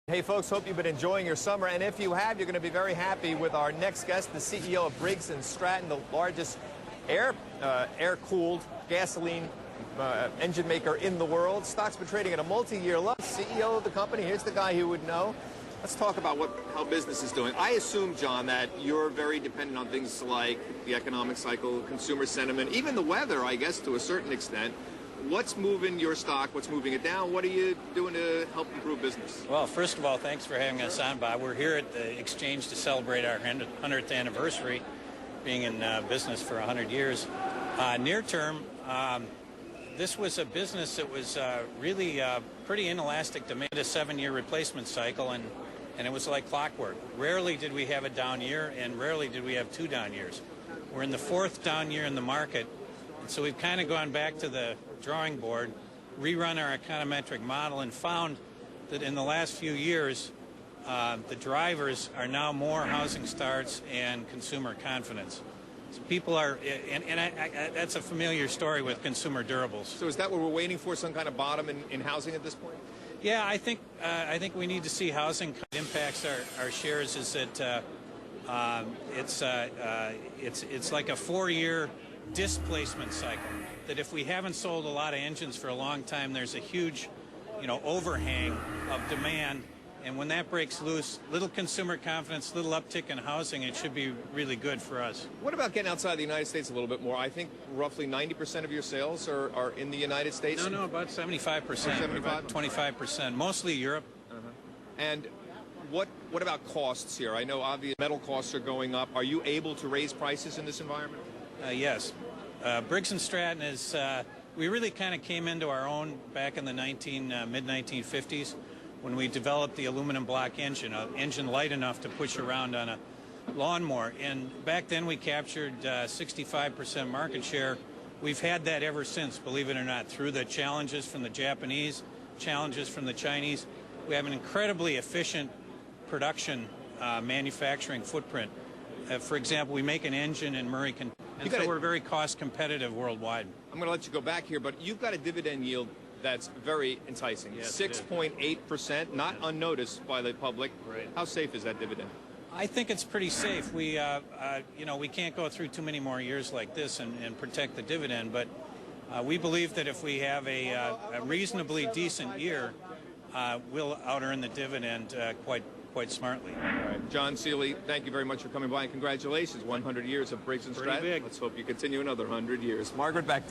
Hey folks, hope you've been enjoying your summer, and if you have, you're going to be very happy with our next guest, the CEO of Briggs and Stratton, the largest air-cooled gasoline engine maker in the world. Stock's been trading at a multi-year low. CEO of the company, here's the guy who would know. Let's talk about how business is doing. I assume, John, that you're very dependent on things like the economic cycle, consumer sentiment, even the weather, I guess, to a certain extent. What's moving your stock? What's moving it down? What are you doing to help improve business? Well, first of all, thanks for having us on, Bob. We're here at the Exchange to celebrate our 100th anniversary, being in business for 100 years. Near term, this was a business that was really pretty inelastic, demanded a 7-year replacement cycle, and it was like clockwork. Rarely did we have a down year, and rarely did we have 2 down years. We're in the 4th down year in the market, and so we've kind of gone back to the drawing board, rerun our econometric model, and found that in the last few years, the drivers are now more housing starts and consumer confidence. So people are, that's a familiar story with consumer durables. So is that what we're waiting for, some kind of bottom in housing at this point? Yeah, I think we need to see housing impacts our shares. Is that it's like a 4-year displacement cycle. That if we haven't sold a lot of engines for a long time, there's a huge, overhang of demand, and when that breaks loose, little consumer confidence, little uptick in housing, it should be really good for us. What about getting outside the United States a little bit more? I think roughly 90% of your sales are in the United States. No, about 75%. 75? 25%, mostly Europe. And what about costs here? I know obviously metal costs are going up. Are you able to raise prices in this environment? Yes. Briggs and Stratton is, we really kind of came into our own back in the mid-1950s when we developed the aluminum block engine, an engine light enough to push around on a lawnmower. And back then we captured 65% market share. We've had that ever since, believe it or not, through the challenges from the Japanese, challenges from the Chinese. We have an incredibly efficient production manufacturing footprint. For example, we make an engine in Murray, Kentucky. And so we're very cost competitive worldwide. I'm going to let you go back here, but you've got a dividend yield that's very enticing. Yes, 6.8%, not unnoticed by the public. Right. How safe is that dividend? I think it's pretty safe. We, we can't go through too many more years like this and protect the dividend, but we believe that if we have a reasonably decent year, we'll out-earn the dividend quite smartly. All right. John, Shiely, thank you very much for coming by, and congratulations. 100 years of Briggs and Stratton. Big. Let's hope you continue another 100 years. Margaret, back to you.